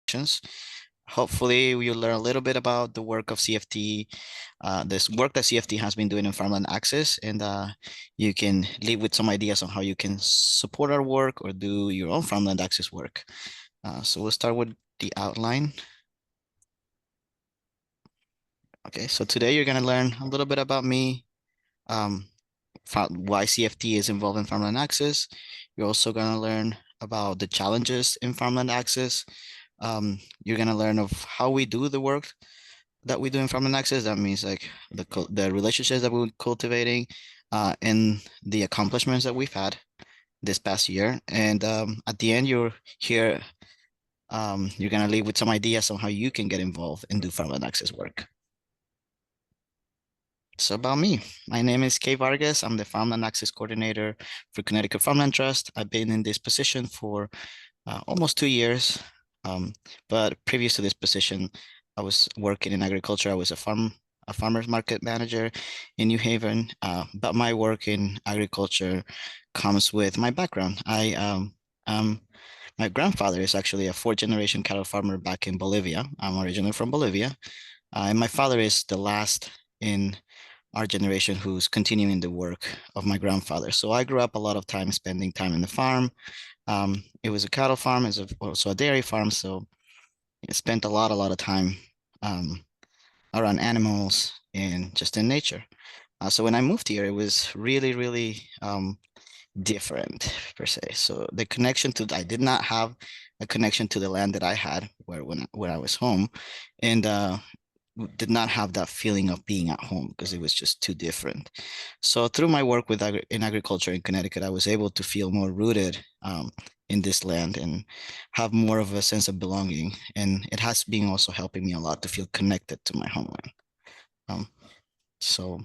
Connections. Hopefully, you'll learn a little bit about the work of CFT, this work that CFT has been doing in Farmland Access, and you can leave with some ideas on how you can support our work or do your own Farmland Access work. So we'll start with the outline. Okay, so today you're going to learn a little bit about me, um, why CFT is involved in Farmland Access. You're also going to learn about the challenges in Farmland Access. You're going to learn of how we do the work that we do in Farmland Access. That means like the relationships that we're cultivating, and the accomplishments that we've had this past year. And at the end, you're going to leave with some ideas on how you can get involved and do Farmland Access work. So about me, my name is Kay Vargas. I'm the Farmland Access Coordinator for Connecticut Farmland Trust. I've been in this position for almost 2 years. But previous to this position, I was working in agriculture. I was a farmer's market manager in New Haven. But my work in agriculture comes with my background. My grandfather is actually a fourth-generation cattle farmer back in Bolivia. I'm originally from Bolivia. And my father is the last in our generation who's continuing the work of my grandfather. So I grew up a lot of time spending time in the farm. It was a cattle farm, it's also a dairy farm, so I spent a lot of time around animals and just in nature. So when I moved here, it was really different per se. So the connection to I did not have a connection to the land that I had where I was home, and did not have that feeling of being at home because it was just too different. So through my work in agriculture in Connecticut, I was able to feel more rooted in this land and have more of a sense of belonging. And it has been also helping me a lot to feel connected to my homeland. So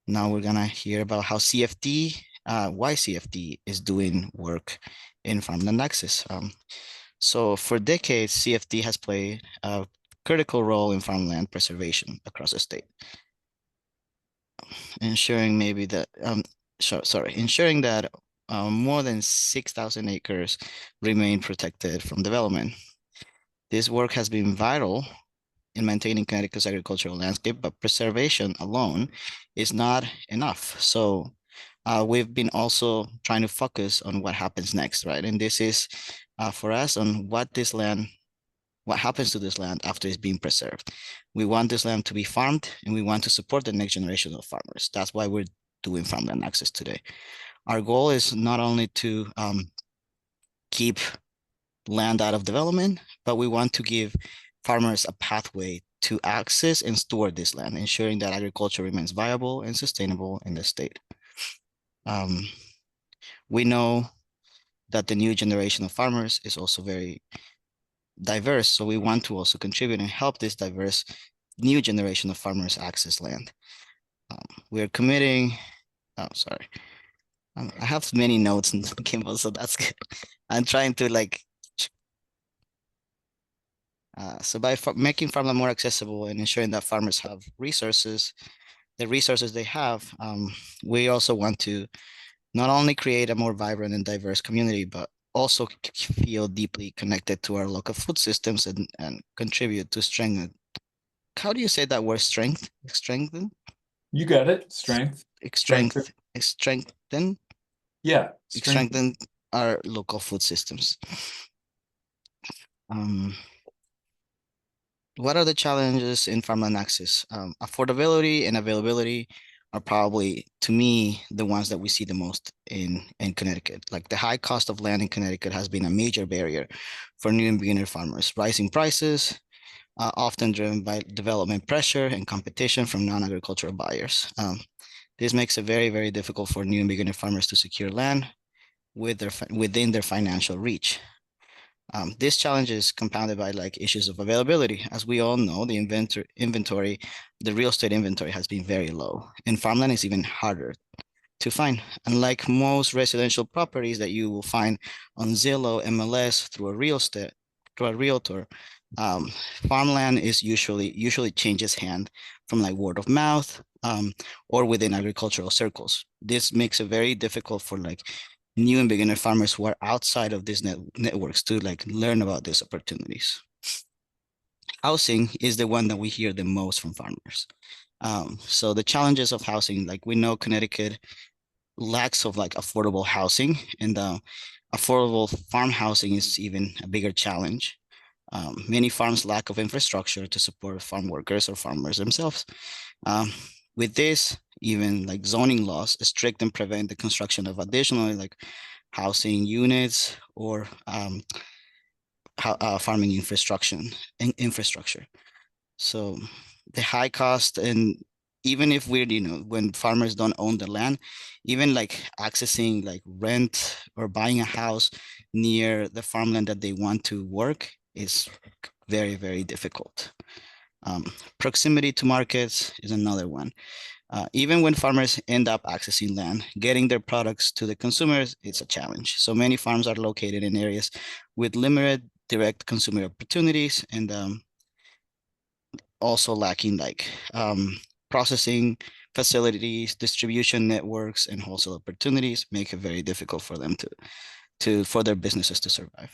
now we're gonna hear about how CFT, why CFT is doing work in Farmland Access. So for decades, CFT has played a critical role in farmland preservation across the state, ensuring maybe that ensuring that more than 6,000 acres remain protected from development. This work has been vital in maintaining Connecticut's agricultural landscape, but preservation alone is not enough. So we've been also trying to focus on what happens next, right? And this is for us on what happens to this land after it's being preserved. We want this land to be farmed, and we want to support the next generation of farmers. That's why we're doing Farmland Access today. Our goal is not only to keep land out of development, but we want to give farmers a pathway to access and store this land, ensuring that agriculture remains viable and sustainable in the state. We know that the new generation of farmers is also very diverse, so we want to also contribute and help this diverse new generation of farmers access land. We're committing, sorry. I have many notes in Kimball, so that's good. I'm trying to so by making farmland more accessible and ensuring that farmers have the resources they have, we also want to not only create a more vibrant and diverse community, but also feel deeply connected to our local food systems and contribute to strengthen. How do you say that word? Strengthen? You got it. Strength. Strengthen? Yeah. Strengthen our local food systems. What are the challenges in farmland access? Affordability and availability are probably, to me, the ones that we see the most in Connecticut. Like the high cost of land in Connecticut has been a major barrier for new and beginner farmers. Rising prices, often driven by development pressure and competition from non-agricultural buyers. This makes it very difficult for new and beginner farmers to secure land within their financial reach. This challenge is compounded by issues of availability. As we all know, the real estate inventory has been very low, and farmland is even harder to find. Unlike most residential properties that you will find on Zillow, MLS through a realtor, farmland is usually changes hand from word of mouth, or within agricultural circles. This makes it very difficult for new and beginner farmers who are outside of these networks to like learn about these opportunities. Housing is the one that we hear the most from farmers. So the challenges of housing, like we know Connecticut lacks of like affordable housing, and affordable farm housing is even a bigger challenge. Many farms lack of infrastructure to support farm workers or farmers themselves. Um, with this, even like zoning laws strict and prevent the construction of additional like housing units or farming infrastructure. So the high cost, and even if we're, when farmers don't own the land, even like accessing like rent or buying a house near the farmland that they want to work is very, very difficult. Proximity to markets is another one. Even when farmers end up accessing land, getting their products to the consumers is a challenge. So many farms are located in areas with limited direct consumer opportunities, and also lacking like processing facilities, distribution networks, and wholesale opportunities make it very difficult for them to for their businesses to survive.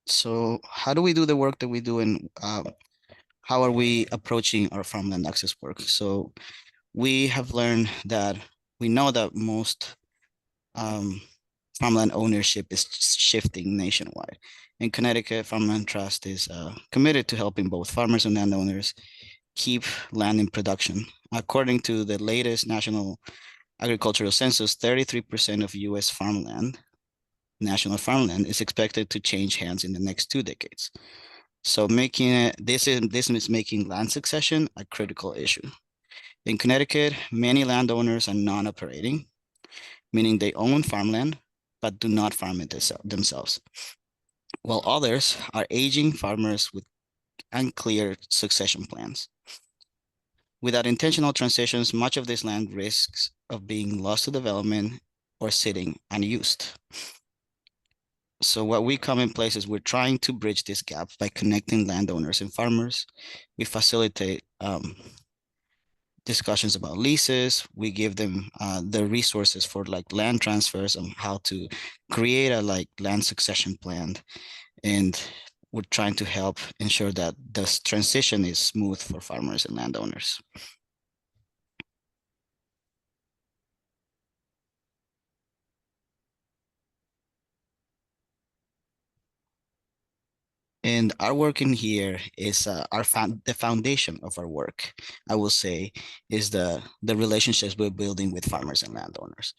So how do we do the work that we do, and how are we approaching our farmland access work? So we have learned that we know that most um, farmland ownership is shifting nationwide. In Connecticut, Farmland Trust is committed to helping both farmers and landowners keep land in production. According to the latest National Agricultural Census, 33% of U.S. farmland, national farmland, is expected to change hands in the next 2 decades. So this is making land succession a critical issue. In Connecticut, many landowners are non-operating, meaning they own farmland but do not farm it themselves, while others are aging farmers with unclear succession plans. Without intentional transitions, much of this land risks of being lost to development or sitting unused. So what we come in place is we're trying to bridge this gap by connecting landowners and farmers. We facilitate discussions about leases. We give them the resources for like land transfers and how to create a like land succession plan. And we're trying to help ensure that this transition is smooth for farmers and landowners. And our work in here is the foundation of our work, I will say, is the relationships we're building with farmers and landowners.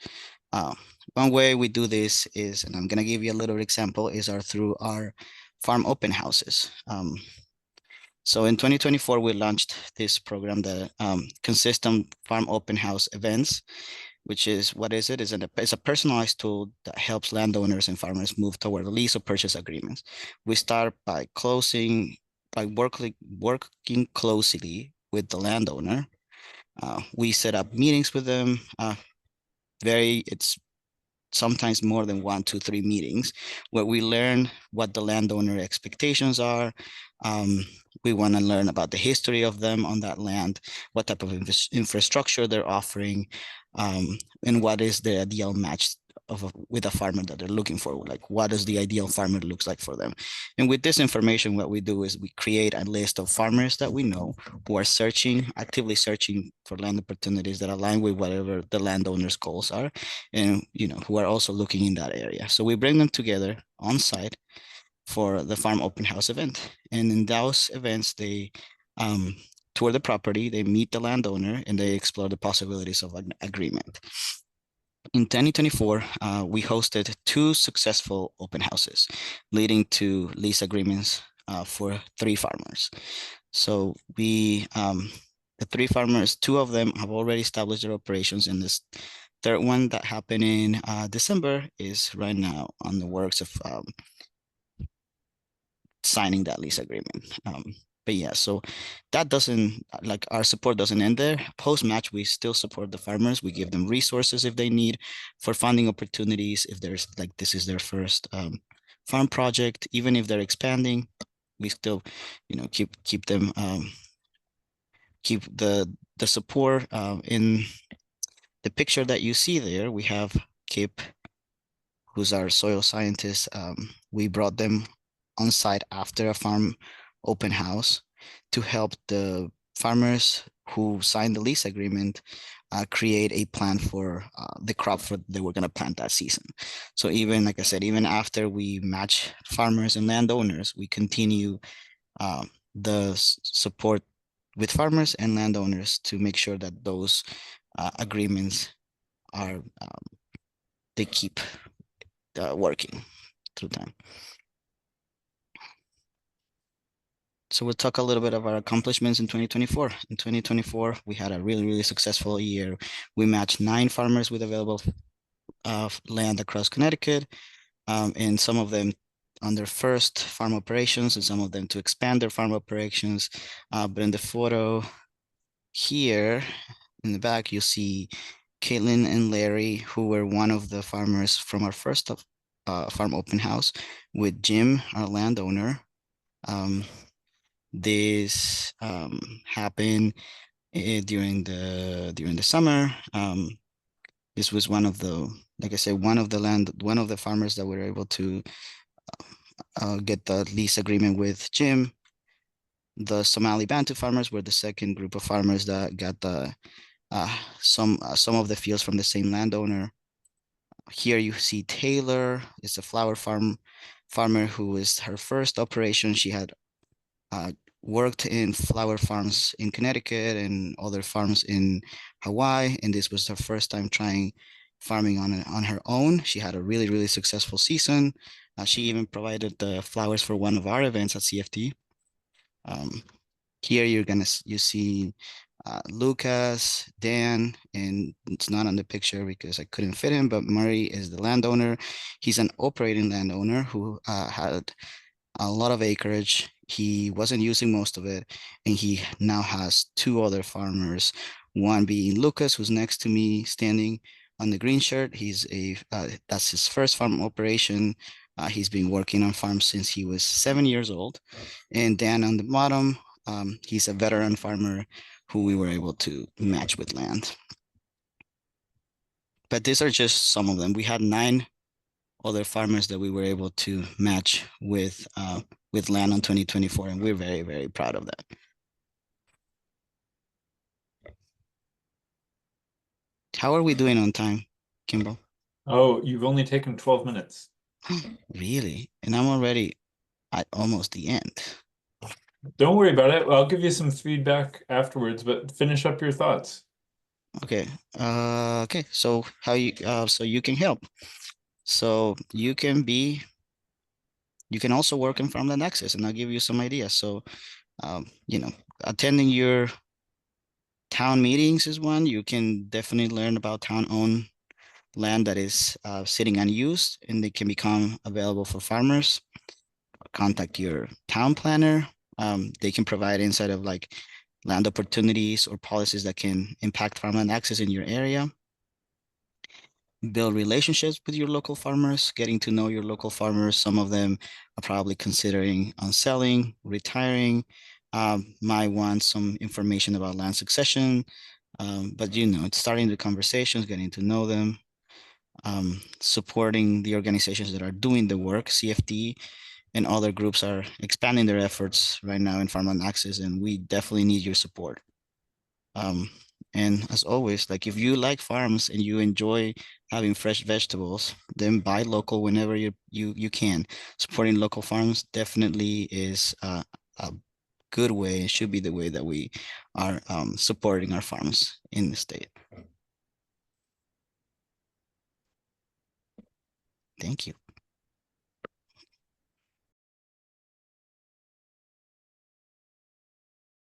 Uh, One way we do this is, and I'm gonna give you a little example, is through our farm open houses. So in 2024, we launched this program that consists of farm open house events, which is what is it? It's a personalized tool that helps landowners and farmers move toward lease or purchase agreements. We start by working closely with the landowner. We set up meetings with them. It's sometimes more than 1, 2, 3 meetings where we learn what the landowner expectations are. We want to learn about the history of them on that land, what type of infrastructure they're offering, and what is the ideal match with a farmer that they're looking for. Like, what does the ideal farmer looks like for them? And with this information, what we do is we create a list of farmers that we know who are actively searching for land opportunities that align with whatever the landowner's goals are, and who are also looking in that area. So we bring them together on site for the farm open house event. And in those events, they tour the property, they meet the landowner, and they explore the possibilities of an agreement. In 2024, we hosted 2 successful open houses, leading to lease agreements for 3 farmers. So the 3 farmers, 2 of them have already established their operations, and this third one that happened in December is right now on the works of signing that lease agreement. But yeah, so that doesn't, like, our support doesn't end there. Post match, we still support the farmers. We give them resources if they need for funding opportunities. If there's like this is their first farm project, even if they're expanding, we still, keep them, keep the support. In the picture that you see there, we have Kip, who's our soil scientist. We brought them on site after a farm open house to help the farmers who signed the lease agreement create a plan for the crop for they were going to plant that season. So even like I said, even after we match farmers and landowners, we continue the support with farmers and landowners to make sure that those agreements are they keep working through time. So we'll talk a little bit of our accomplishments in 2024. In 2024, we had a really, really successful year. We matched 9 farmers with available land across Connecticut, and some of them on their first farm operations, and some of them to expand their farm operations. But in the photo here in the back, you see Caitlin and Larry, who were one of the farmers from our first farm open house, with Jim, our landowner. This happened during the summer. This was one of the, like I said, one of the farmers that were able to get the lease agreement with Jim. The Somali Bantu farmers were the second group of farmers that got the some of the fields from the same landowner. Here you see Taylor. It's a flower farmer who is her first operation. She had uh, worked in flower farms in Connecticut and other farms in Hawaii, and this was her first time trying farming on her own. She had a really, really successful season. She even provided the flowers for one of our events at CFT. Um, Here you see Lucas, Dan, and it's not on the picture because I couldn't fit him, but Murray is the landowner. He's an operating landowner who had a lot of acreage. He wasn't using most of it, and he now has 2 other farmers. One being Lucas, who's next to me, standing on the green shirt. That's his first farm operation. He's been working on farms since he was 7 years old. And Dan on the bottom, he's a veteran farmer who we were able to match with land. But these are just some of them. We had 9 other farmers that we were able to match with land on 2024, and we're very, very proud of that. How are we doing on time, Kimball? Oh, you've only taken 12 minutes. Really? And I'm already at almost the end. Don't worry about it. I'll give you some feedback afterwards, but finish up your thoughts. Okay. Okay. So so you can help. So you can also work in Farmland Access, and I'll give you some ideas. So, attending your town meetings is one. You can definitely learn about town-owned land that is sitting unused, and they can become available for farmers. Contact your town planner. They can provide insight of like land opportunities or policies that can impact farmland access in your area. Build relationships with your local farmers, getting to know your local farmers. Some of them are probably considering on selling, retiring, might want some information about land succession. But it's starting the conversations, getting to know them, supporting the organizations that are doing the work. CFD and other groups are expanding their efforts right now in farmland access, and we definitely need your support. And as always, like if you like farms and you enjoy having fresh vegetables, then buy local whenever you can. Supporting local farms definitely is a good way. It should be the way that we are supporting our farms in the state. Thank you.